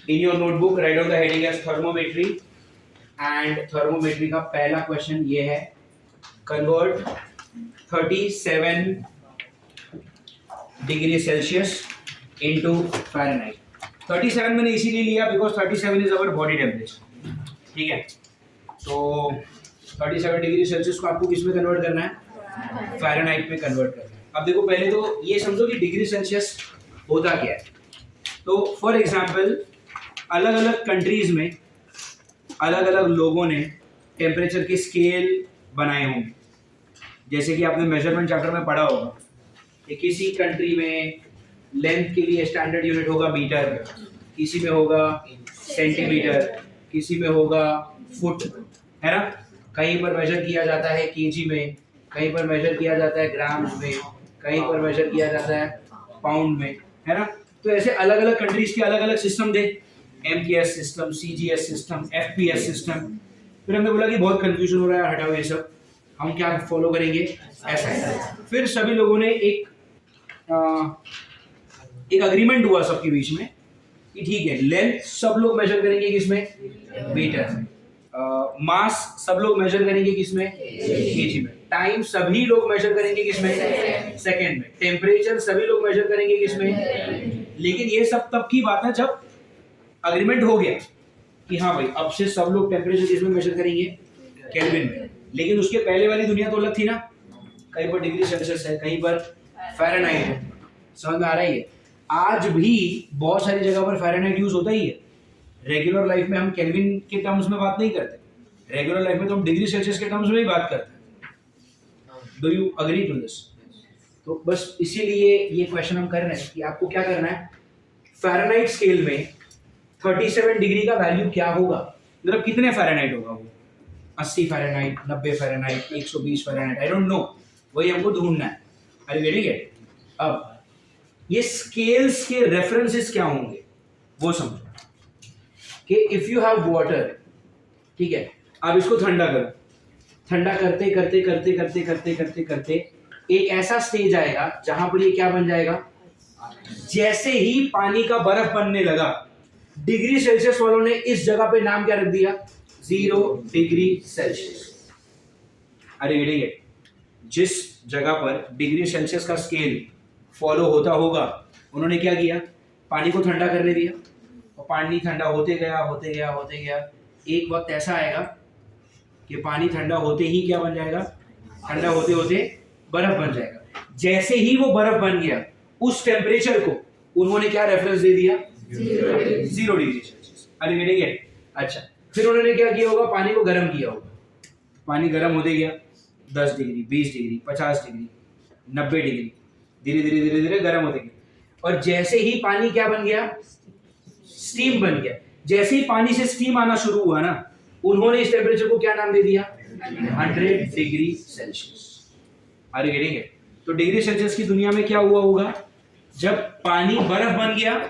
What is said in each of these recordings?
In your notebook, write down the heading as thermometry. And thermometry का पहला question ये है, convert 37 degree Celsius into Fahrenheit. 37 मैंने इसीलिए लिया because 37 is our body temperature. ठीक है, तो 37 डिग्री सेल्सियस को आपको किस में कन्वर्ट करना है? फ़ारेनहाइट में कन्वर्ट करना है. अब देखो, पहले तो ये समझो कि डिग्री सेल्सियस होता क्या है. तो फॉर एग्जांपल, अलग अलग कंट्रीज में अलग अलग लोगों ने टेम्परेचर के स्केल बनाए होंगे. जैसे कि आपने मेजरमेंट चैप्टर में पढ़ा होगा कि किसी कंट्री में लेंथ के लिए स्टैंडर्ड यूनिट होगा मीटर, किसी में होगा सेंटीमीटर, किसी में होगा फुट, है ना. कहीं पर मेजर किया जाता है केजी में, कहीं पर मेजर किया जाता है ग्राम्स में, कहीं पर मेजर किया जाता है पाउंड में, है ना. तो ऐसे अलग अलग कंट्रीज के अलग अलग सिस्टम थे. MKS system, CGS system, FPS system. फिर हमने बोला कि बहुत कंफ्यूजन हो रहा है, हटाओ ये सब, हम क्या फॉलो करेंगे, ऐसा. फिर सभी लोगों ने एक अग्रीमेंट हुआ सबके बीच में कि ठीक है, लेंथ सब लोग मेजर करेंगे किसमें, मीटर में. मास सब लोग मेजर करेंगे किसमें, केजी में. टाइम सभी लोग मेजर करेंगे किसमें, सेकंड में. टेम्परेचर सभी लोग मेजर करेंगे किसमें. लेकिन ये सब तब की बात है जब अग्रीमेंट हो गया कि हाँ भाई, अब से सब लोग टेम्परेचर किसमें मेजर करेंगे, केल्विन में. लेकिन उसके पहले वाली दुनिया तो अलग थी ना. कहीं पर डिग्री सेल्सियस है, कहीं पर फ़ारेनहाइट है. समझ में आ रहा है. आज भी बहुत सारी जगह पर फ़ारेनहाइट यूज होता ही है. रेगुलर लाइफ में हम केल्विन के टर्म्स में बात नहीं करते. रेगुलर लाइफ में तो हम डिग्री सेल्सियस के टर्म्स में ही बात करते हैं. Do you agree to this? तो बस इसीलिए ये क्वेश्चन हम कर रहे हैं कि आपको क्या करना है. फ़ारेनहाइट स्केल में 37 डिग्री का वैल्यू क्या होगा, मतलब कितने फ़ारेनहाइट होगा वो. 80 Fahrenheit, 90 Fahrenheit, 120 Fahrenheit, I don't know. वही हमको ढूंढना है. अरे वेरी गुड. अब ये स्केल्स के रेफरेंसेस क्या होंगे वो समझो. कि इफ यू हैव वाटर, ठीक है, आप इसको ठंडा करो. ठंडा करते करते करते करते करते करते करते एक ऐसा स्टेज आएगा जहां पर ये क्या बन जाएगा. जैसे ही पानी का बर्फ बनने लगा, डिग्री सेल्सियस वालों ने इस जगह पे नाम क्या रख दिया, 0 डिग्री सेल्सियस. अरे ये जिस जगह पर डिग्री सेल्सियस का स्केल फॉलो होता होगा, उन्होंने क्या किया, पानी को ठंडा करने दिया. और पानी ठंडा होते गया होते गया होते गया. एक वक्त ऐसा आएगा कि पानी ठंडा होते ही क्या बन जाएगा, ठंडा होते होते बर्फ बन जाएगा. जैसे ही वो बर्फ बन गया, उस टेम्परेचर को उन्होंने क्या रेफरेंस दे दिया, 0 डिग्री सेल्सियस. अरे ये अच्छा. फिर उन्होंने क्या किया होगा, पानी को गर्म किया होगा. पानी गर्म होते गया, 10 डिग्री, 20 डिग्री, 50 डिग्री, 90 डिग्री, धीरे धीरे धीरे धीरे गर्म होते गया. और जैसे ही पानी क्या बन गया, स्टीम बन गया. जैसे ही पानी से स्टीम आना शुरू हुआ ना, उन्होंने इस टेम्परेचर को क्या नाम दे दिया, 100 डिग्री सेल्सियस. अरे गेटिंग इट. तो डिग्री सेल्सियस की दुनिया में क्या हुआ होगा, जब पानी बर्फ बन गया,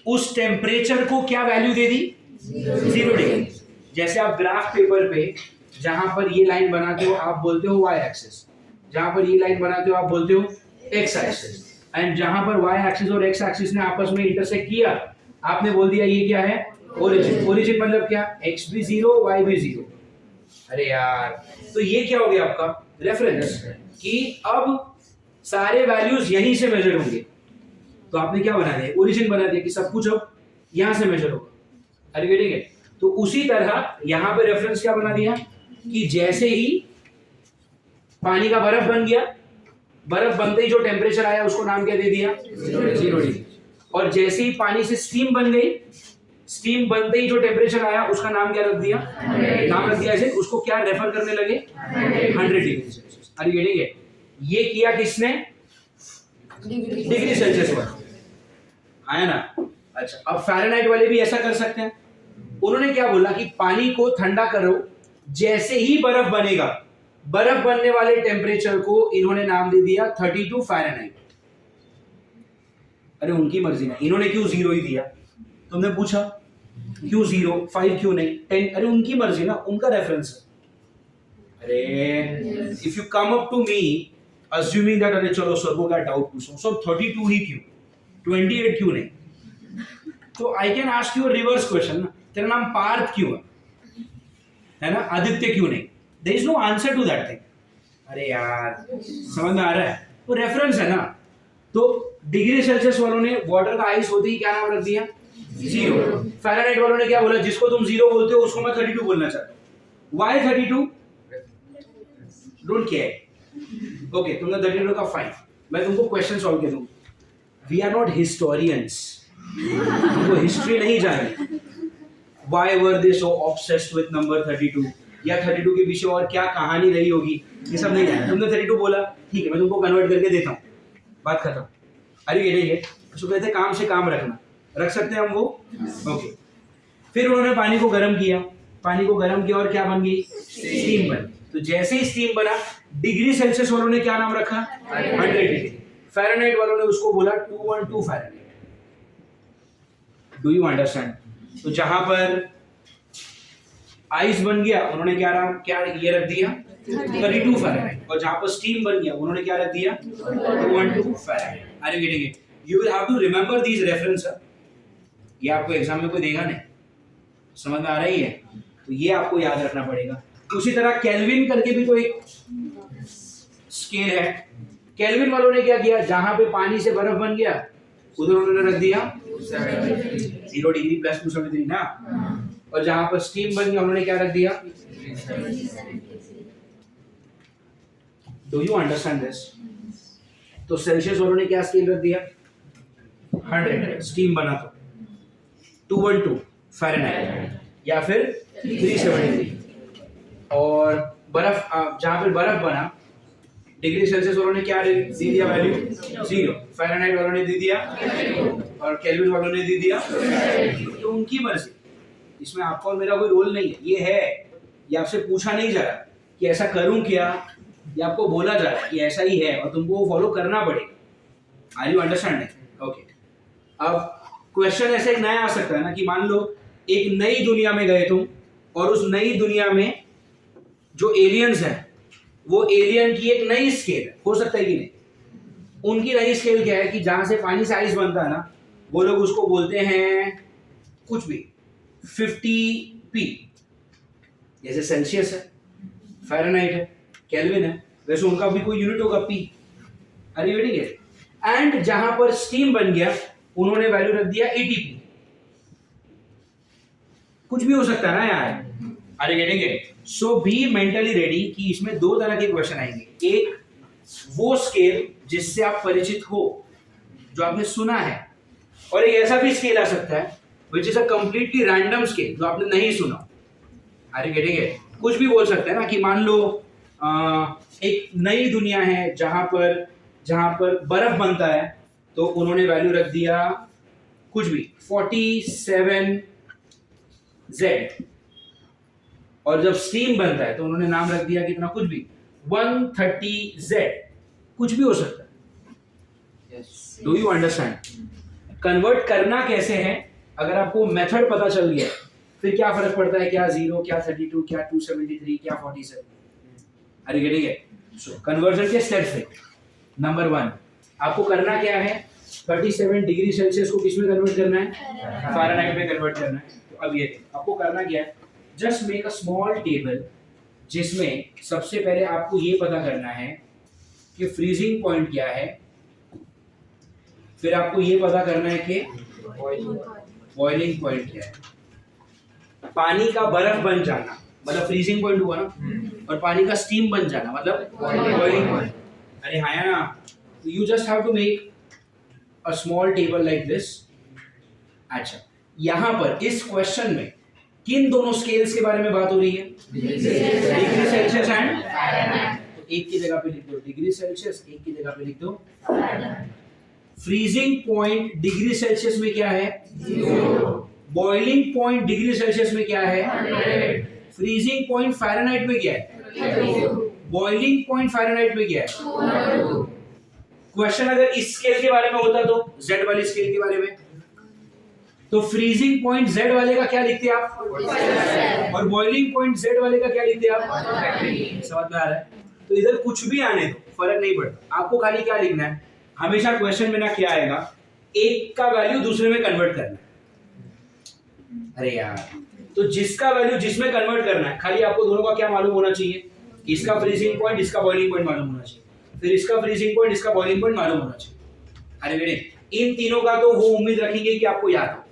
उस टेम्परेचर को क्या वैल्यू दे दी, 0 डिग्री. जैसे आप ग्राफ पेपर पे जहां पर ये लाइन बनाते हो आप बोलते हो वाई एक्सिस, जहां पर ये लाइन बनाते हो आप बोलते हो एक्स एक्सिस. एंड जहां पर वाई एक्सिस और एक्स एक्सिस ने आपस में इंटरसेक्ट किया, आपने बोल दिया ये क्या है, ओरिजिन. ओरिजिन मतलब क्या, एक्स भी 0 वाई भी 0. अरे यार, तो ये क्या हो गया आपका रेफरेंस कि अब सारे वैल्यूज यहीं से मेजर होंगे. तो आपने क्या बना दिया, ओरिजिन बना दिया कि सब कुछ अब यहां से मेजर होगा. अरे ठीक है. तो उसी तरह यहां पे रेफरेंस क्या बना दिया कि जैसे ही पानी का बर्फ बन गया, बर्फ बनते ही जो टेम्परेचर आया उसको नाम क्या दे दिया, 0 डिग्री. और जैसे ही पानी से स्टीम बन गई, स्टीम बनते ही जो टेम्परेचर आया उसका नाम क्या रख दिया, नाम रख दिया ऐसे, उसको क्या रेफर करने लगे, 100 डिग्री सेल्सियस. अरे ये ठीक है. ये किया किसने, डिग्री सेल्सियस पर आया ना. अच्छा, अब फ़ारेनहाइट वाले भी ऐसा कर सकते हैं. उन्होंने क्या बोला कि पानी को ठंडा करो, जैसे ही बर्फ बनेगा, बर्फ बनने वाले टेम्परेचर को इन्होंने नाम दे दिया 32 फ़ारेनहाइट. अरे उनकी मर्जी ना, इन्होंने क्यों 0 ही दिया. तुमने पूछा क्यों 0, 5 क्यों नहीं, 10. अरे उनकी मर्जी ना, उनका रेफरेंस है. अरे if you come up to me assuming that, अरे चलो सर को क्या डाउट पूछो, सर 32 ही क्यों, 28 क्यों नहीं. तो I can ask you reverse question ना, तेरा नाम पार्थ क्यों है ना, आदित्य क्यों नहीं? There is no answer to that thing. अरे यार समझ में आ रहा है? वो रेफरेंस है ना। तो डिग्री सेल्सियस वालों ने वाटर का आइस होते ही क्या नाम रख दिया? जीरो। फ़ारेनहाइट वालों ने क्या बोला? जिसको तुम जीरो बोलते हो उसको मैं 32 बोलना चाहता हूँ। व्हाई 32? Don't care. ओके, तुमने 32 का फाइन। मैं तुमको क्वेश्चन सॉल्व कर दूं। वी आर नॉट हिस्टोरियंस, हमको हिस्ट्री नहीं जाननी। Why were they so obsessed with number 32, या 32 के पीछे और क्या कहानी रही होगी, ये सब नहीं जानना। तुमने 32 बोला, ठीक है, मैं तुमको कन्वर्ट करके देता हूँ, बात खत्म। अरे ये नहीं है, उसको कहते हैं काम से काम रखना। रख सकते हैं हम वो? ओके। फिर उन्होंने पानी को गर्म किया, पानी को गर्म किया और क्या बन गई? स्टीम बन। तो जैसे ही स्टीम बना, डिग्री सेल्सियस वालों ने क्या नाम रखा? 100 डिग्री। फ़ारेनहाइट वालों ने उसको बोला 212 फ़ारेनहाइट। Do you understand? तो जहां पर आइस बन गया उन्होंने क्या ये रख दिया? 32 फ़ारेनहाइट। और जहां पर स्टीम बन गया उन्होंने क्या रख दिया? 212 Fahrenheit. Are you getting it? You will have to remember these reference. ये आपको एग्जाम में कोई देगा नहीं। समझ में आ रही है? तो ये आपको याद रखना पड़ेगा। उसी तरह केल्विन करके भी तो एक स्केल है। केल्विन वालों ने क्या किया? जहां पे पानी से बर्फ बन गया उधर उन्होंने रख दिया 0 डिग्री प्लस 273 ना। और जहां पर स्टीम बन गया उन्होंने क्या रख दिया? Do you understand this? तो सेल्सियस वालों ने क्या स्केल रख दिया? 100। स्टीम बना तो 212 फ़ारेनहाइट या फिर 373। और बर्फ, जहां पर बर्फ बना, डिग्री सेल्सियस वालों ने क्या दे दिया वैल्यू? 0। फ़ारेनहाइट वालों ने दे दिया और केल्विन वालों ने दे दिया। तो उनकी मर्जी, इसमें आपका और मेरा कोई रोल नहीं है। ये है, ये आपसे पूछा नहीं जा रहा कि ऐसा करूं क्या, ये आपको बोला जा रहा है कि ऐसा ही है और तुमको वो फॉलो करना पड़ेगा। Are you understanding? ओके। अब क्वेश्चन ऐसे एक नया आ सकता है ना कि मान लो एक नई दुनिया में गए तुम, और उस नई दुनिया में जो एलियंस हैं वो एलियन की एक नई स्केल है, हो सकता है कि नहीं? उनकी नई स्केल क्या है कि जहां से पानी से आइस बनता है ना, वो लोग उसको बोलते हैं कुछ भी 50p। जैसे सेल्सियस है, फ़ारेनहाइट है, केल्विन है, वैसे उनका भी कोई यूनिट होगा p। अरे ये ठीक है। एंड जहां पर स्टीम बन गया उन्होंने वैल्यू रख दिया 80p। कुछ भी हो सकता है ना यार। अरे getting it? So be mentally ready कि इसमें दो तरह के क्वेश्चन आएंगे। एक वो स्केल जिससे आप परिचित हो, जो आपने सुना है, और एक ऐसा भी स्केल आ सकता है which is a completely random scale जो आपने नहीं सुना। अरे गेटिंग इट? कुछ भी बोल सकते हैं ना कि मान लो एक नई दुनिया है जहां पर बर्फ बनता है, तो उन्होंने वैल्यू रख दिया कुछ भी 47Z। और जब स्टीम बनता है तो उन्होंने नाम रख दिया कितना? कुछ भी 130Z। कुछ भी हो सकता है। Do you understand? कन्वर्ट करना कैसे है? अगर आपको मेथड पता चल गया फिर क्या फर्क पड़ता है? क्या 0, क्या 32, क्या 273, क्या 47? अरे गेटिंग इट? सो कन्वर्जन के स्टेप्स देखो। नंबर 1, आपको करना क्या है? 37 डिग्री सेल्सियस को किस में कन्वर्ट करना है? फ़ारेनहाइट में कन्वर्ट करना है। तो अब ये आपको करना क्या है? Just make a small table जिसमें सबसे पहले आपको ये पता करना है कि फ्रीजिंग पॉइंट क्या है, फिर आपको ये पता करना है कि बॉइलिंग पॉइंट क्या है। पानी का बर्फ बन जाना मतलब फ्रीजिंग पॉइंट हुआ ना, और पानी का स्टीम बन जाना मतलब बॉइलिंग पॉइंट। अरे हाँ ना, you just have to make a small table like this. अच्छा, यहाँ पर इस क्वेश्चन में किन दोनों स्केल्स के बारे में बात हो रही है? Degree Celsius and Fahrenheit. तो एक की जगह पे लिख दो डिग्री सेल्सियस, एक की जगह पे लिख दो Fahrenheit. Freezing point degree Celsius में क्या है? 0। बॉइलिंग पॉइंट डिग्री सेल्सियस में क्या है? 100। फ्रीजिंग पॉइंट फ़ारेनहाइट में क्या है? बॉइलिंग पॉइंट फ़ारेनहाइट में क्या है? क्वेश्चन अगर इस स्केल के बारे में होता तो Z वाली स्केल के बारे में, तो फ्रीजिंग पॉइंट Z वाले का क्या लिखते आप? 47। और बॉइलिंग पॉइंट Z वाले का क्या लिखते आप? 130। समझ में आ रहा है? तो इधर कुछ भी आने दो, फर्क नहीं पड़ता। आपको खाली क्या लिखना है? हमेशा क्वेश्चन में ना क्या आएगा, एक का वैल्यू दूसरे में कन्वर्ट करना है। अरे यार, तो जिसका वैल्यू जिसमें कन्वर्ट करना है, खाली आपको दोनों का क्या मालूम होना चाहिए, इसका फ्रीजिंग पॉइंट, इसका बॉइलिंग पॉइंट मालूम होना चाहिए, फिर इसका फ्रीजिंग पॉइंट, इसका बॉइलिंग पॉइंट मालूम होना चाहिए। अरे बेटे, इन तीनों का तो वो उम्मीद रखेंगे कि आपको याद हो,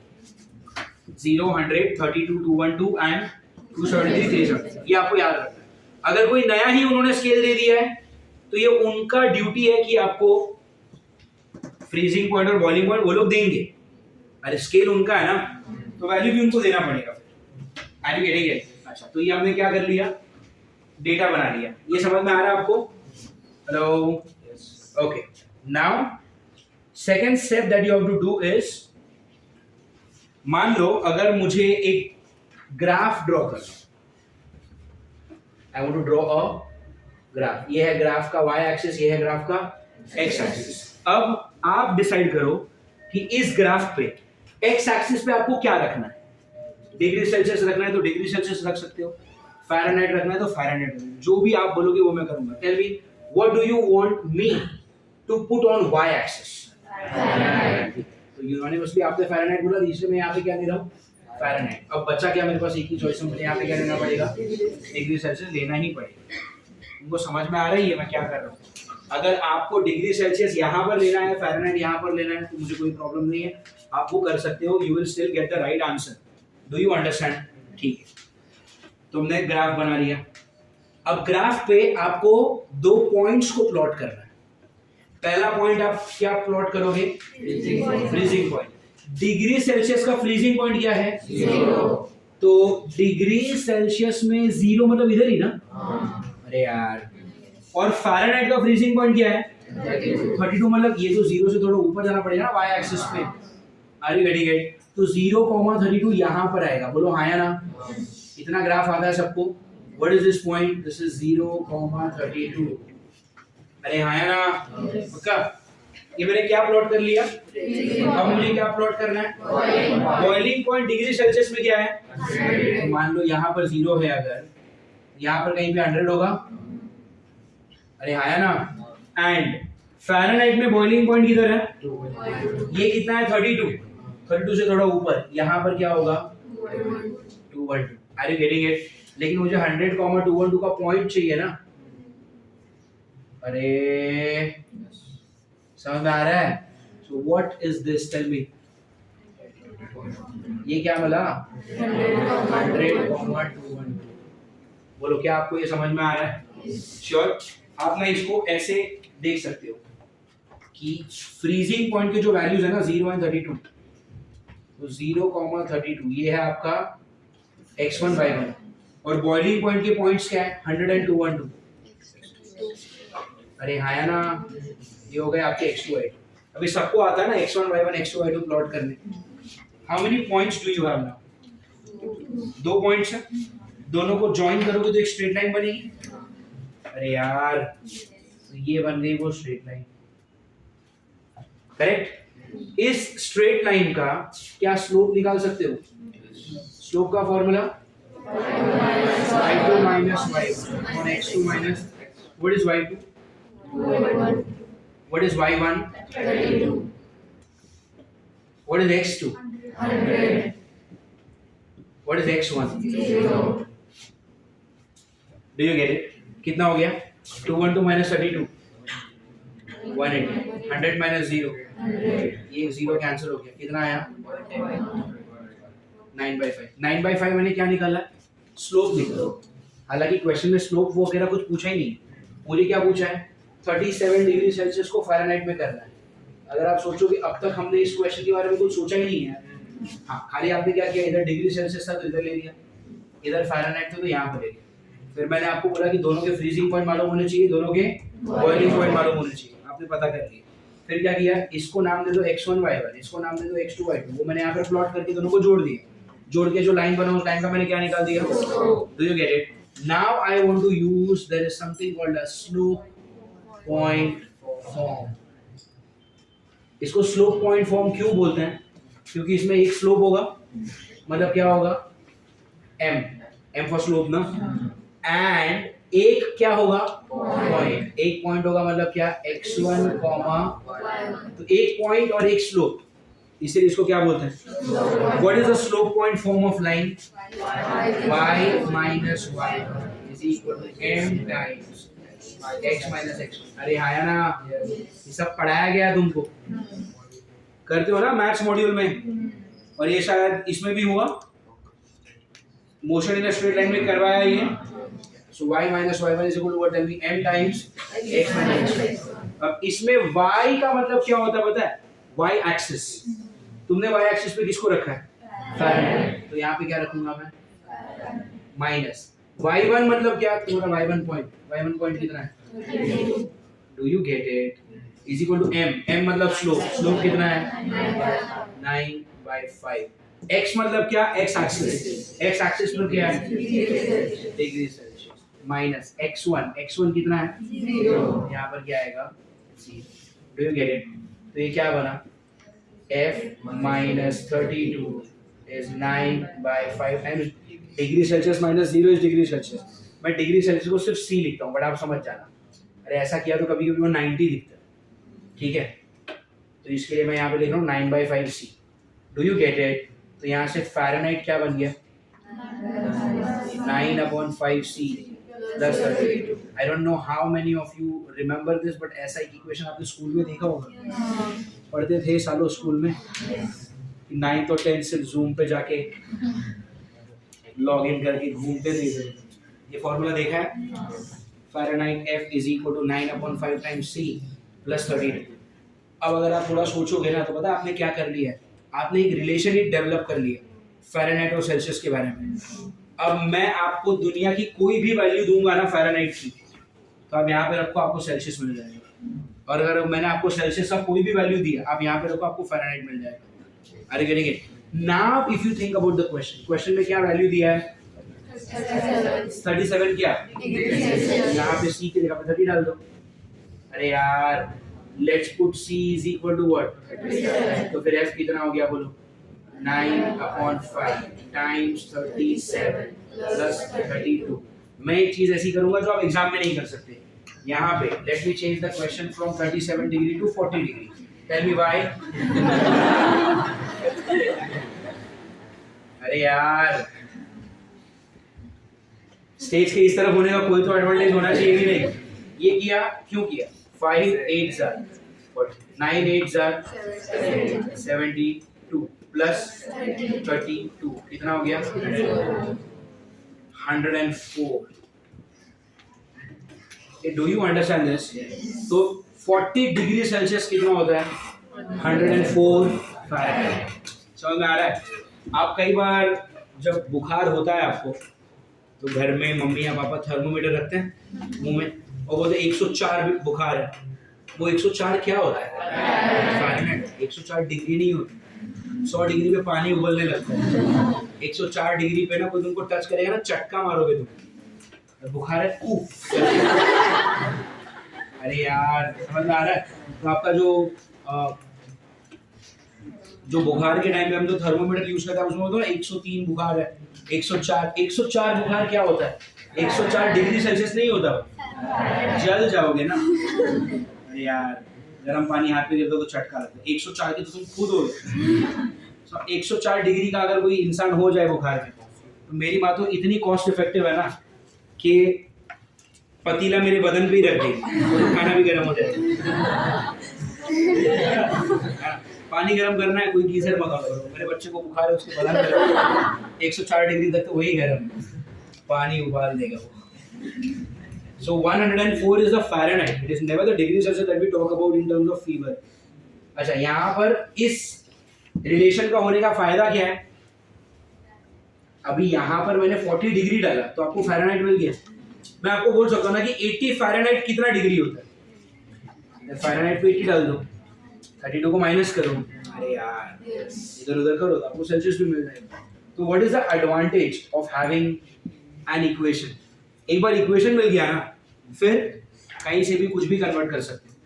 0, 100, 32, 212 एंड 273, 370, ये आपको याद रखना है। अगर कोई नया ही उन्होंने स्केल दे दिया है तो ये उनका ड्यूटी है कि आपको फ्रीजिंग पॉइंट और बॉइलिंग पॉइंट वो लोग देंगे। अरे स्केल उनका है ना, तो वैल्यू भी उनको देना पड़ेगा फिर। Are you getting it? अच्छा, तो ये हमने क्या कर लिया, डेटा बना लिया। ये समझ में आ रहा है आपको? Hello, okay. Now second step that you have to do is, मान लो अगर मुझे एक ग्राफ ड्रॉ करना, I want to draw a graph. ये है ग्राफ का y एक्सिस, ये है ग्राफ का x एक्सिस। अब आप डिसाइड करो कि इस ग्राफ पे x एक्सिस पे आपको क्या रखना है। डिग्री सेल्सियस रखना है तो डिग्री सेल्सियस रख सकते हो, फ़ारेनहाइट रखना है तो फ़ारेनहाइट रखना है, जो भी आप बोलोगे वो मैं करूंगा। Tell me, what do you want me to put on y axis? तो यूनानिमसली आपने फ़ारेनहाइट बोला, इसलिए मैं यहाँ पे क्या दे रहा हूँ, फ़ारेनहाइट। अब बच्चा क्या, मेरे पास एक ही चॉइस है, मुझे यहाँ पे क्या लेना पड़ेगा, डिग्री सेल्सियस लेना ही पड़ेगा। उनको समझ में आ रही है मैं क्या कर रहा हूँ? अगर आपको डिग्री सेल्सियस यहाँ पर लेना है, फ़ारेनहाइट यहाँ पर लेना है, तो मुझे कोई प्रॉब्लम नहीं है, आप वो कर सकते हो। You will still get the right answer. Do you understand? ठीक है, तुमने ग्राफ बना लिया। अब ग्राफ पे आपको दो पॉइंट्स को प्लॉट करना है। पहला पॉइंट आप क्या प्लॉट करोगे? Freezing point. डिग्री सेल्सियस का फ्रीजिंग पॉइंट क्या है? 0। तो डिग्री सेल्सियस में 0 मतलब इधर ही ना? अरे यार, और फ़ारेनहाइट का फ्रीजिंग पॉइंट क्या है? 32 मतलब ये तो 0 से थोड़ा ऊपर जाना पड़ेगा ना y एक्सिस पे। Are you getting it? तो 0,32 यहाँ पर आएगा, बोलो हाँ या ना? इतना ग्राफ आता है सबको। What is this point? This is 0,32। अरे हाँ या ना? पक्का? ये मैंने क्या प्लॉट कर लिया? अब मुझे क्या प्लॉट करना है? बॉइलिंग पॉइंट डिग्री सेल्सियस में क्या है? तो मान लो यहाँ पर 0 है, अगर यहाँ पर कहीं पे 100 होगा। अरे हाँ या ना? एंड फ़ारेनहाइट में बॉइलिंग पॉइंट किधर है? ये कितना है? 32। 32 से थोड़ा ऊपर, यहाँ पर क्या होगा? 212। Are you getting it? लेकिन मुझे 100,212 का पॉइंट चाहिए ना। अरे समझ में आ रहा है? So what is this? Tell me, ये क्या मिला? 100,212। बोलो क्या आपको ये समझ में आ रहा है? श्योर? आप ना इसको ऐसे देख सकते हो कि फ्रीजिंग पॉइंट के जो वैल्यूज है ना, 0 एंड 32, तो 0,32 ये है आपका x1 y1, और बॉइलिंग पॉइंट के पॉइंट्स क्या है? 100 एंड 212। अरे हाँ या ना? ये हो गए आपके x2 y2। अभी सबको आता है ना x1 y1 x2 y2 plot करने। How many points do you have now? 2 points है, दोनों को ज्वाइन करोगे तो एक स्ट्रेट लाइन बनेगी। अरे यार, तो ये बन गई वो स्ट्रेट लाइन, करेक्ट? इस स्ट्रेट लाइन का क्या स्लोप निकाल सकते हो? स्लोप का फॉर्मूला y2 minus y1 और x2 minus, what is y2? What is y1? 32. What is x2? 100. What is x1? 0. Do you get it? कितना हो गया? 212 minus 32, 180. 100 minus 0, ये 0 कैंसिल हो गया। कितना आया? 9/5। 9/5 मैंने क्या निकाला? स्लोप निकालो। हालांकि क्वेश्चन में स्लोप वो वगैरह कुछ पूछा ही नहीं, मुझे क्या पूछा है? 37 डिग्री सेल्सियस को फ़ारेनहाइट में करना है। अगर आप सोचोगे अब तक हमने इस क्वेश्चन के बारे में कुछ सोचा ही नहीं है, हाँ, खाली आपने क्या किया, इधर डिग्री सेल्सियस था तो इधर ले लिया, इधर फ़ारेनहाइट था तो यहाँ पर ले लिया। फिर मैंने आपको बोला कि दोनों के फ्रीजिंग पॉइंट मालूम होने चाहिए, दोनों के बॉइलिंग पॉइंट मालूम होने चाहिए, आपने पता कर लिया। फिर क्या किया? इसको नाम दे दो x1 y1, इसको नाम दे दो x2 y2, वो मैंने यहाँ पर प्लॉट करके दोनों को जोड़ दिया। जोड़ के जो लाइन बना उस लाइन का मैंने क्या निकाल दिया? Do you get it? Now I want to use, there is something called a slope point form. इसको स्लोप पॉइंट फॉर्म क्यों बोलते हैं? क्योंकि इसमें एक स्लोप होगा, मतलब क्या होगा? m फॉर स्लोप ना, एंड एक क्या होगा? पॉइंट। एक पॉइंट होगा मतलब क्या? x1, तो एक पॉइंट और एक स्लोप, इसलिए इसको क्या बोलते हैं? What is the slope point form of line? y minus y is equal to m times x minus x। अरे आया ना, ये सब पढ़ाया गया तुमको, करते हो ना मैथ्स मॉड्यूल में, और ये शायद इसमें भी हुआ, motion in a straight line में करवाया ये। So y minus y1 is equal to what? Tell me, m times x minus x। अब इसमें y का मतलब क्या होता है पता है? y axis. तुमने y एक्सिस पे किसको रखा है? फ़ारेनहाइट। तो यहाँ पे क्या रखूंगा मैं? माइनस y1 मतलब क्या? तुम्हारा y1 पॉइंट कितना है? Do you get it? Is equal to m। m मतलब स्लोप कितना है? 9/5। x मतलब क्या? x एक्सिस पर क्या है? Degree Celsius. माइनस x1 कितना है? 0। यहाँ पर क्या आएगा? 0। Do you get it? तो ये क्या बना? f minus 32 is 9/5 times degree Celsius minus 0 is degree Celsius. मैं डिग्री सेल्सियस को सिर्फ c लिखता हूँ, बट आप समझ जाना, अरे ऐसा किया तो कभी कभी वो 90 दिखता है, ठीक है? तो इसके लिए मैं यहाँ पे लिख रहा हूँ 9/5 c। Do you get it? तो यहाँ से फ़ारेनहाइट क्या बन गया? 9/5 c plus 32। I don't know how many of you remember this, but ऐसा एक इक्वेशन आपने स्कूल में देखा होगा, पढ़ते थे सालों स्कूल में, 9th और 10th से जूम पे जाके लॉग इन करके घूमते थे। ये फॉर्मूला देखा है? Fahrenheit f is equal to 9/5 times c plus 32। अब अगर आप थोड़ा सोचोगे ना, तो पता है आपने क्या कर लिया है? आपने एक रिलेशन ही डेवलप कर लिया फ़ारेनहाइट और सेल्सियस के बारे में। अब मैं आपको दुनिया की कोई भी वैल्यू दूंगा ना फ़ारेनहाइट की, तो आप यहाँ पे रखो, आपको सेल्सियस मिल जाएगा। और अगर मैंने आपको सेल्सियस का कोई भी वैल्यू दिया, आप यहाँ पे रखो, आपको फ़ारेनहाइट मिल जाएगा। अरे getting it? Now if you think about the question में क्या वैल्यू दिया है? 37 क्या? यहाँ पे c की जगह पे 30 डाल दो। अरे यार, let's put c is equal to what? 37। तो फिर f कितना हो गया बोलो? 9/5 टाइम्स 37 प्लस 32। मैं एक चीज ऐसी करूंगा जो आप एग्जाम में नहीं कर सकते। यहाँ पे let me change the question from 37 degree to 40 degree. Tell me why? अरे यार, स्टेज के इस तरफ होने का कोई तो एडवांटेज होना चाहिए कि नहीं? ये किया, क्यों किया? 5 8 9 8 72 प्लस 32 कितना हो गया? 104। Do you understand this? तो 40 डिग्री सेल्सियस कितना होता है? 104 फ़ारेनहाइट। समझ में आ रहा है? आप कई बार जब बुखार होता है आपको, तो घर में मम्मी या पापा थर्मोमीटर रखते हैं मुंह में और बोलते 104 बुखार है। वो 104 क्या होता है? फ़ारेनहाइट। 104 डिग्री नहीं होती, 100 डिग्री पे पानी उबलने लगता है। 104 डिग्री पे ना कोई तुमको टच करेगा ना, चटका मारोगे तुम। बुखार है, उफ। अरे यार, समझ में आ रहा है? तो आपका जो बुखार के टाइम पे हम जो थर्मोमीटर यूज करते हैं उसमें होता है 103 बुखार है, 104 बुखार क्या होता है? 104 डिग्री सेल्सियस नहीं होता, जल जाओगे ना। अरे यार, गर्म पानी हाथ पे गिर दो तो चटका लगता है। 104 की तो तुम खुद हो। 104 डिग्री का अगर कोई इंसान हो जाए बुखार में, तो मेरी बात तो इतनी कॉस्ट इफेक्टिव है ना कि पतीला मेरे बदन पे ही रख देगी, तो खाना भी गर्म हो जाएगा। पानी गर्म करना है, कोई गीजर मंगा लो। मेरे बच्चे को बुखार है, उसके बदन पे 104 डिग्री तक तो वही गर्म पानी उबाल देगा वो। So 104 is the Fahrenheit. It is never the degree Celsius that we talk about in terms of fever. अच्छा, यहाँ पर इस रिलेशन का होने का फायदा क्या है? अभी यहाँ पर मैंने 40 डिग्री डाला तो आपको फ़ारेनहाइट मिल गया। मैं आपको बोल सकता हूँ ना कि 80 फ़ारेनहाइट कितना डिग्री होता है? फ़ारेनहाइट पे 80 डाल दो, 32 को माइनस करो। अरे यार, इधर उधर करो तो आपको सेल्सियस भी मिल जाएगा। तो what is the advantage of having an equation? एक बार इक्वेशन मिल गया ना, फिर कहीं से भी कुछ भी कन्वर्ट कर सकते हैं।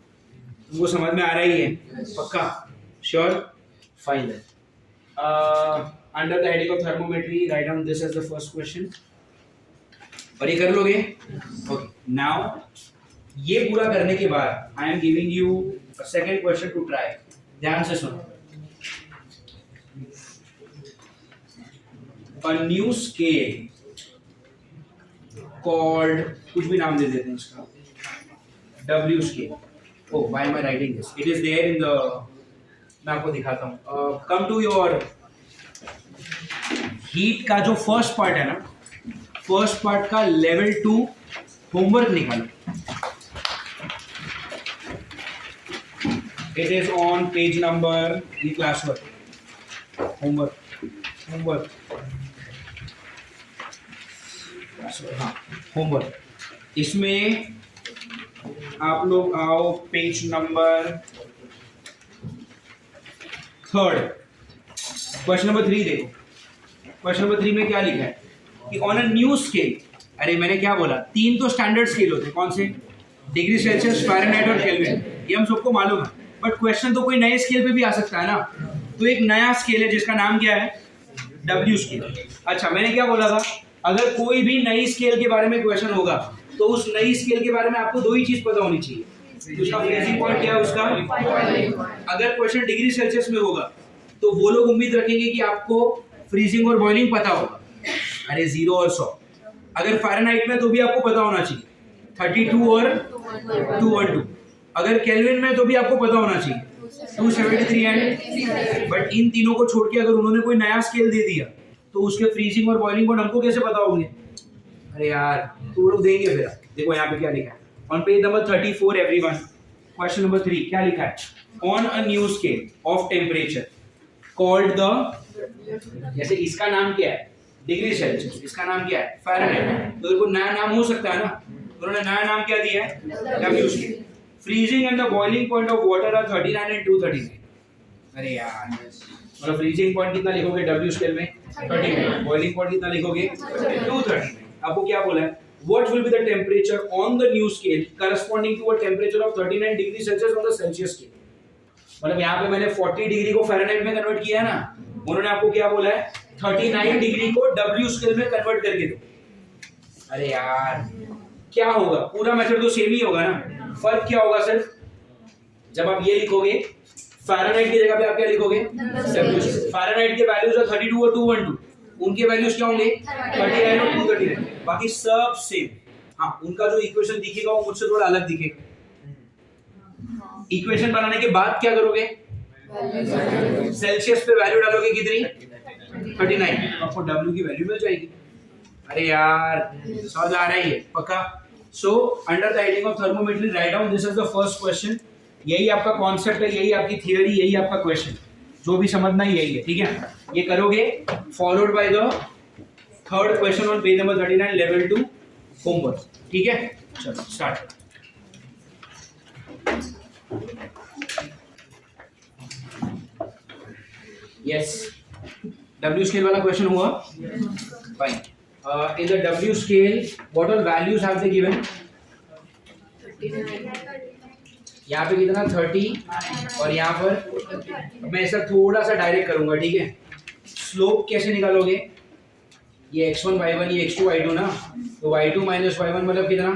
तुमको समझ में आ रहा ही है? पक्का? Sure? Fine. Under the heading of thermometry write down this as the first question. और ये कर लोगे? ओके, नाउ ये पूरा करने के बाद I am giving you a second question to try. ध्यान से सुनो। a new scale called, कुछ भी नाम दे देते हैं इसका, W scale. Oh, why am I writing this? It is there in the, मैं आपको दिखाता हूँ. Come to your heat का जो first part है ना, first part का level 2 homework निकालो. It is on page number, the classwork. Homework. हाँ, homework. इसमें आप लोग आओ पेज नंबर 3. क्वेश्चन नंबर 3 देखो. क्वेश्चन नंबर 3 में क्या लिखा है कि ऑन अ न्यू स्केल, अरे मैंने क्या बोला, 3 तो स्टैंडर्ड स्केल होते हैं. कौन से? डिग्री सेल्सियस, फ़ारेनहाइट और केल्विन. ये हम सबको मालूम है. बट क्वेश्चन तो कोई नए स्केल पे भी आ सकता है ना. तो एक नया स्केल है जिसका नाम क्या है? W scale. अच्छा, मैंने क्या बोला था, अगर कोई भी नई स्केल के बारे में क्वेश्चन होगा तो उस नई स्केल के बारे में आपको 2 ही चीज पता होनी चाहिए. उसका फ्रीजिंग पॉइंट क्या है उसका. अगर क्वेश्चन डिग्री सेल्सियस में होगा तो वो लोग उम्मीद रखेंगे कि आपको फ्रीजिंग और बॉइलिंग पता होगा. अरे 0 और 100. अगर फ़ारेनहाइट में तो भी आपको पता होना चाहिए 32 और 212. अगर केल्विन में तो भी आपको पता होना चाहिए 273 एंड. बट इन तीनों को छोड़ के अगर उन्होंने कोई नया स्केल दे दिया तो उसके फ्रीजिंग और बॉइलिंग पॉइंट हमको कैसे पता होंगे. अरे यार, तो वो लोग देंगे फिर. देखो यहाँ पे क्या लिखा है on page number 34 everyone. Question number 3 क्या लिखा है? On a new scale of temperature called the, जैसे इसका नाम क्या है? Degree Celsius. इसका नाम क्या है? फ़ारेनहाइट. तो देखो नया नाम हो सकता है ना. उन्होंने नया नाम क्या दिया है? W scale. Freezing and the boiling point of water are 39 and 239. अरे यार, मतलब फ्रीजिंग पॉइंट कितना लिखोगे W स्केल में? 39. बॉइलिंग पॉइंट कितना लिखोगे? 239. आपको क्या बोला है? What will be the temperature on the new scale corresponding to a temperature of 39 degree Celsius on the Celsius scale? मतलब यहाँ पे मैंने 40 डिग्री को फ़ारेनहाइट में कन्वर्ट किया है ना. उन्होंने आपको क्या बोला है? 39 डिग्री को W स्केल में कन्वर्ट करके दो. अरे यार, क्या होगा? पूरा मेथड तो सेम ही होगा ना. फर्क क्या होगा सिर्फ, जब आप ये लिखोगे फ़ारेनहाइट की जगह पे आप क्या लिखोगे? W. फ़ारेनहाइट के वैल्यूज है 32 और 212. उनके वैल्यूज क्या होंगे? 39 और 239. बाकी सब सेम. हाँ, उनका जो इक्वेशन दिखेगा वो मुझसे थोड़ा अलग दिखेगा. इक्वेशन बनाने के बाद क्या करोगे? सेल्सियस पे वैल्यू डालोगे कितनी? 39. आपको W की वैल्यू मिल जाएगी. अरे यार, समझ आ रही है पक्का. So under the heading of thermometry write down this is the first question. यही आपका कॉन्सेप्ट है, यही आपकी थियरी, यही आपका क्वेश्चन. जो भी समझना ही यही है. ठीक है, ये करोगे followed by the third question on page number 39 level 2 homework. ठीक है, चलो स्टार्ट. यस, W स्केल वाला क्वेश्चन हुआ. Fine. In the W scale, what all values have they given? यहाँ पे कितना? 30. और यहाँ पर मैं ऐसा थोड़ा सा डायरेक्ट करूंगा. ठीक है, स्लोप कैसे निकालोगे? ये x1 y1, ये x2 y2 ना. तो y2 माइनस y1 मतलब कितना?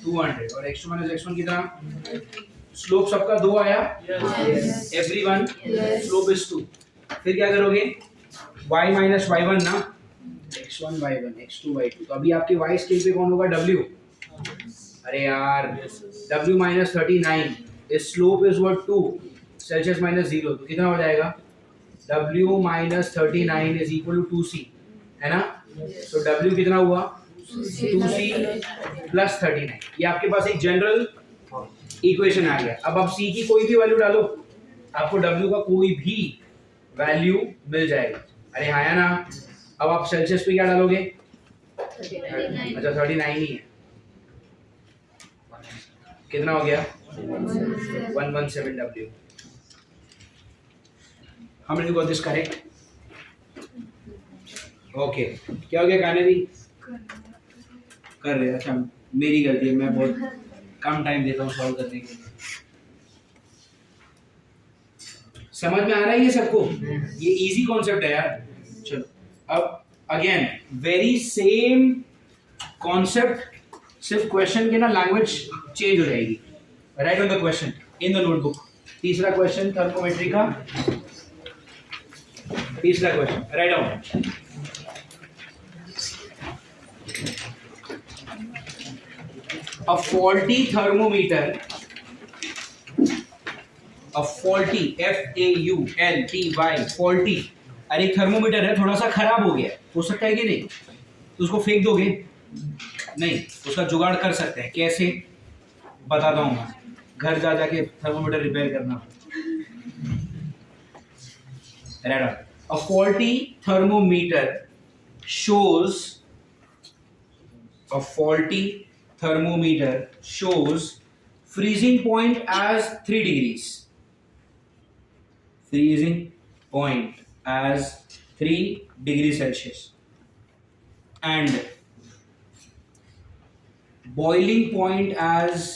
200. और x2 माइनस x1 कितना? स्लोप सबका 2 आया. Everyone slope is 2. फिर क्या करोगे? y माइनस y1 ना, x1 y1 x2 y2. तो अभी आपके y स्केल पे कौन होगा? W. अरे यार, W माइनस 39. इस slope is what? 2. Celsius minus 0. तो कितना हो जाएगा? W minus 39 is equal to 2C, है ना. तो W कितना हुआ? 2C plus 39. ये आपके पास एक जनरल इक्वेशन आ गया. अब आप C की कोई भी वैल्यू डालो, आपको W का कोई भी वैल्यू मिल जाएगा. अरे हाँ या ना. अब आप सेल्सियस पे क्या डालोगे? 39. अच्छा, 39 ही है. कितना हो गया? 117 W. How many got this correct? Okay. क्या हो गया गाने भी? कर रहे. अच्छा, मेरी गलती है, मैं बहुत कम टाइम देता हूँ सॉल्व करने के लिए. समझ में आ रहा है ये सबको? ये इजी कॉन्सेप्ट है यार. चलो, अब अगेन वेरी सेम कॉन्सेप्ट, सिर्फ क्वेश्चन के ना लैंग्वेज चेंज हो जाएगी. Right on the question in the notebook. तीसरा क्वेश्चन थर्मोमेट्री का. तीसरा question write down. a faulty thermometer, a faulty, F-A-U-L-T-Y, faulty, अरे एक थर्मोमीटर है थोड़ा सा खराब हो गया, हो सकता है कि नहीं, तो उसको फेंक दोगे? नहीं, उसका जुगाड़ कर सकते हैं। कैसे बताता हूँ मैं, घर जा जाके थर्मोमीटर रिपेयर करना। A faulty thermometer shows, a faulty thermometer shows freezing point as 3 degrees. Freezing point as 3 degrees Celsius and boiling point as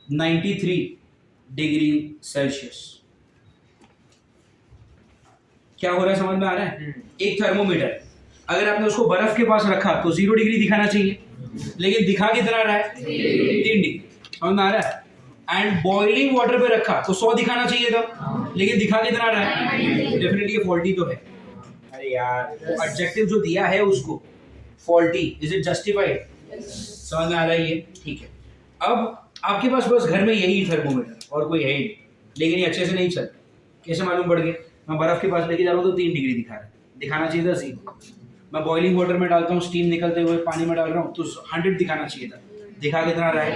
93 degree Celsius. क्या हो रहा है, समझ में आ रहा है? एक थर्मोमीटर अगर आपने उसको बर्फ के पास रखा तो 0 डिग्री दिखाना चाहिए, लेकिन दिखा कितना रहा है? 3 डिग्री। समझ में आ रहा है? एंड बॉइलिंग वाटर पे रखा तो 100 दिखाना चाहिए था, लेकिन दिखा कितना रहा है? डेफिनेटली ये फॉल्टी तो है। अरे यार, एडजेक्टिव जो दिया है उसको फॉल्टी, इज इट जस्टिफाइड? समझ में आ रहा है ये? ठीक है। अब आपके पास बस घर में यही थर्मोमीटर और कोई है ही नहीं, लेकिन ये अच्छे से नहीं चल। कैसे मालूम पड़ गया? मैं बर्फ के पास लेके जा रहा हूँ तो 3 डिग्री दिखा रहा है, दिखाना चाहिए था 0। मैं बॉइलिंग वाटर में डालता हूँ, स्टीम निकलते हुए पानी में डाल रहा हूँ तो 100 दिखाना चाहिए था, दिखा कितना रहा है?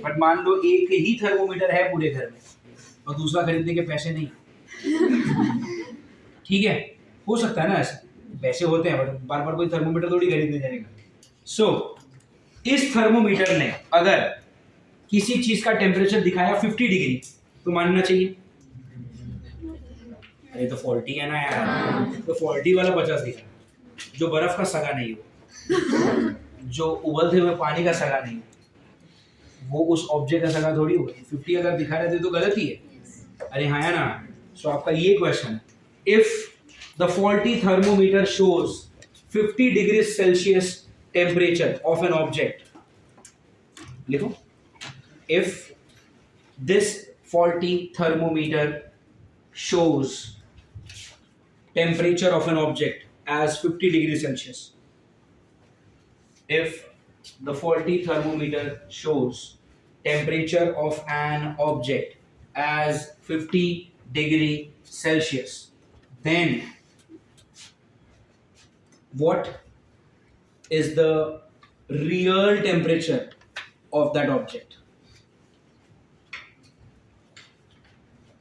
बट मान लो एक ही थर्मोमीटर है पूरे घर में और दूसरा खरीदने के पैसे नहीं। ठीक है, हो सकता है ना ऐसा, पैसे होते हैं बट बार बार कोई थर्मोमीटर थोड़ी खरीदने जाएगा। सो इस थर्मोमीटर ने अगर किसी चीज का टेम्परेचर दिखाया 50 डिग्री तो मानना चाहिए। अरे तो फॉल्टी है ना यार, तो फॉल्टी वाला 50 दिखा, जो बर्फ का सगा नहीं हो, जो उबलते हुए पानी का सगा नहीं हो, वो उस ऑब्जेक्ट का सगा थोड़ी होगा। 50 अगर दिखा रहे थे तो गलत ही है। अरे हाँ है ना? सो आपका ये क्वेश्चन है, if the faulty thermometer shows 50 degree Celsius temperature of an object, लिखो, if this faulty thermometer shows temperature of an object as 50 degrees Celsius, if the faulty thermometer shows temperature of an object as 50 degree Celsius, then what is the real temperature of that object?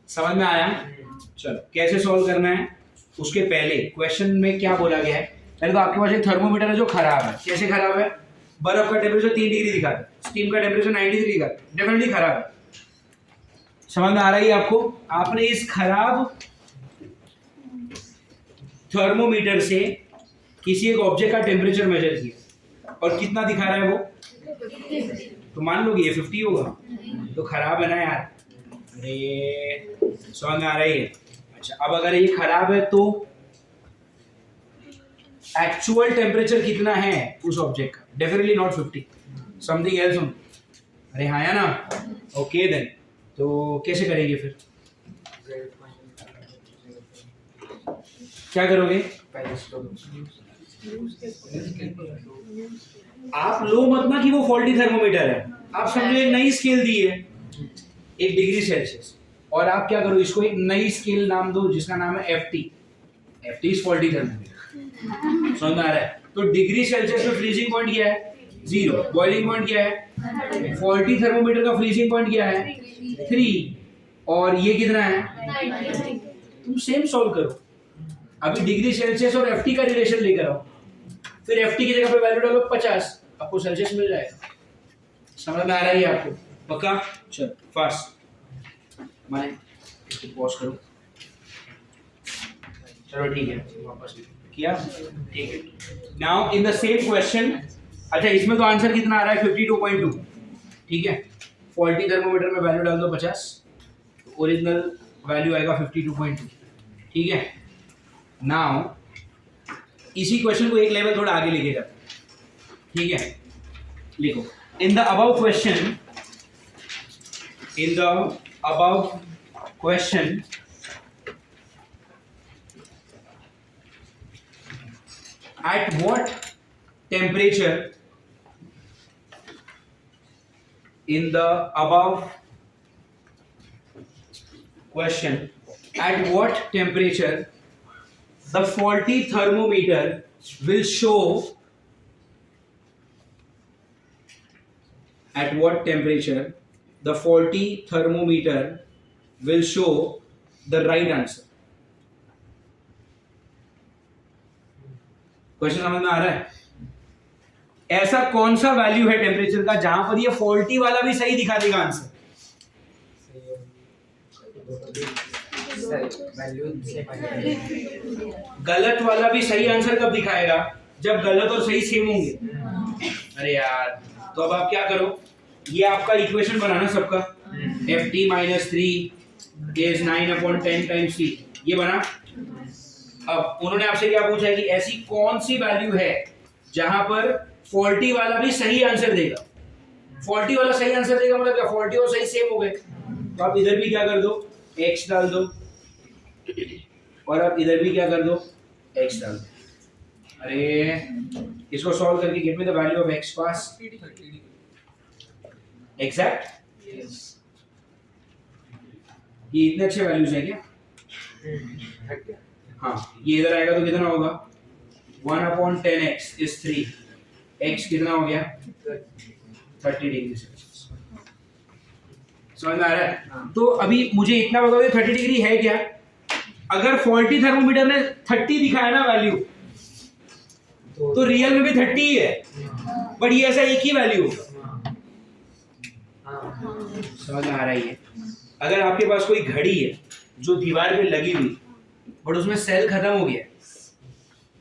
समझ में आया? चलो कैसे solve करना है उसके पहले question में क्या बोला गया है। पहले तो आपके पास एक थर्मोमीटर है जो खराब है। कैसे खराब है? बर्फ का टेम्परेचर 3 डिग्री दिखा है, स्टीम का टेम्परेचर 93 दिखा है, डेफिनेटली खराब है। समझ में आ रही है आपको? आपने इस खराब थर्मोमीटर से किसी एक ऑब्जेक्ट का टेम्परेचर मेजर किया और कितना दिखा रहा है वो? तो मान लो कि ये 50 होगा, तो खराब है ना यार। अरे समझ में आ रही है? अच्छा, अब अगर ये खराब है तो एक्चुअल टेम्परेचर कितना है उस ऑब्जेक्ट का? Definitely not 50, something else. अरे हाँ या ना? ओके देन, तो कैसे करेंगे फिर? क्या करोगे? आप लो मत ना कि वो फॉल्टी थर्मोमीटर है, आप समझो एक नई स्केल दी है 1 डिग्री सेल्सियस, और आप क्या करो, इसको एक नई स्केल नाम दो जिसका नाम है FT। FT is faulty thermometer. समझ में आ रहा है? तो डिग्री सेल्सियस में फ्रीजिंग पॉइंट क्या है? 0। बॉइलिंग पॉइंट क्या है? फॉल्टी थर्मोमीटर का फ्रीजिंग पॉइंट क्या है? 3। और ये कितना है? तुम सेम सॉल्व करो। अभी डिग्री सेल्सियस और FT का रिलेशन लेकर आओ, फिर FT की जगह पे वैल्यू डालो 50, आपको सेल्सियस मिल जाएगा। समझ में आ रहा है आपको? पक्का? चल फास्ट, माने इसको पॉज करो। चलो ठीक है, वापस किया, ठीक है। Now in the same question, अच्छा इसमें तो आंसर कितना आ रहा है? 52.2। ठीक है, फॉल्टी थर्मोमीटर में वैल्यू डाल दो 50, तो ओरिजिनल वैल्यू आएगा 52.2। ठीक है, नाउ इसी क्वेश्चन को एक लेवल थोड़ा आगे लेके जाओ। ठीक है, लिखो, in the above question, in the above question, at what temperature in the above question, at what temperature the faulty thermometer will show, at what temperature the faulty thermometer will show the right answer. Question समझ में आ रहा है? ऐसा कौन सा value है temperature का जहां पर ये फॉल्टी वाला भी सही दिखा देगा आंसर? गलत वाला भी सही आंसर कब दिखाएगा? जब गलत और सही सेम होंगे। अरे यार, तो अब आप क्या करो, ये आपका इक्वेशन बनाना सबका, ft - 3 is 9/10 times c, ये बना। अब उन्होंने आपसे क्या पूछा है कि ऐसी कौन सी वैल्यू है जहां पर फॉल्टी वाला भी सही आंसर देगा। फॉल्टी वाला सही आंसर देगा मतलब क्या? फॉल्टी और सही सेम हो गए, तो आप इधर भी क्या कर दो, x डाल दो, और आप इधर भी क्या कर दो, x डाल दो। अरे इसको सॉल्व करके गेट में the value of x pass exact. ये इतने अच्छे वैल्यूज हैं क्या? हाँ, ये इधर आएगा तो कितना होगा? 1/10x is 3, x कितना हो गया? 30 डिग्री सेल्सियस। समझ में आ रहा है? तो अभी मुझे इतना बताओ, 30 डिग्री है क्या? अगर फॉल्टी थर्मोमीटर ने 30 दिखाया ना वैल्यू, तो रियल में भी 30 ही है, बट ये ऐसा एक ही वैल्यू होगा। समझ में आ रहा है? अगर आपके पास कोई घड़ी है जो दीवार पे लगी हुई, बट उसमें सेल खत्म हो गया,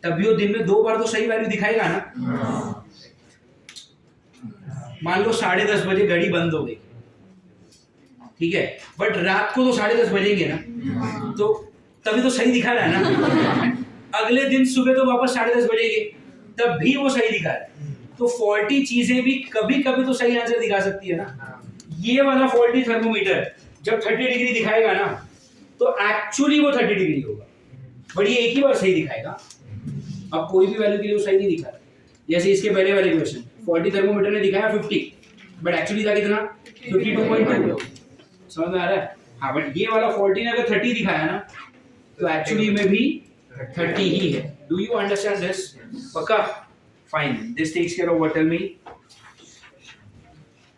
तब भी वो दिन में 2 बार तो सही वैल्यू दिखाएगा ना। मान लो 10:30 बजे घड़ी बंद हो गई, ठीक है, बट रात को तो 10:30 बजेंगे ना, तो तभी तो सही दिखा रहा है ना। अगले दिन सुबह तो वापस 10:30 बजेंगे, तब भी वो सही दिखा रहा है। तो फॉल्टी चीजें भी कभी कभी तो सही आंसर दिखा सकती है ना। ये वाला फॉल्टी थर्मोमीटर जब 30 डिग्री दिखाएगा ना, तो एक्चुअली वो 30 डिग्री होगा, बट ये एक ही बार सही दिखाएगा। अब कोई भी वैल्यू के लिए वो सही नहीं दिखा रहा। जैसे इसके पहले वाले क्वेश्चन, फॉल्टी थर्मोमीटर ने दिखाया 50, बट एक्चुअली था कितना? 52.2। समझ में आ रहा है? हाँ, बट ये वाला फॉल्टी ने अगर 30 दिखाया ना, तो एक्चुअली में भी 30 ही है। Do you understand this? पक्का? Fine, this takes care of what, tell me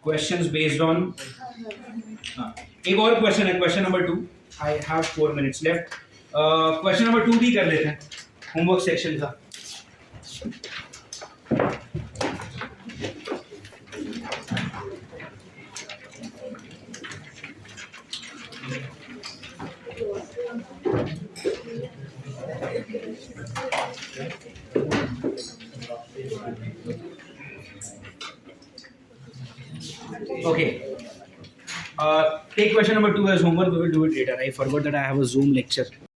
questions based on. एक और क्वेश्चन है, question number 2। I have 4 minutes लेफ्ट। क्वेश्चन नंबर 2 भी कर लेते हैं, होमवर्क सेक्शन का। Okay. Take question number 2 as homework. We will do it later. I forgot that I have a Zoom lecture.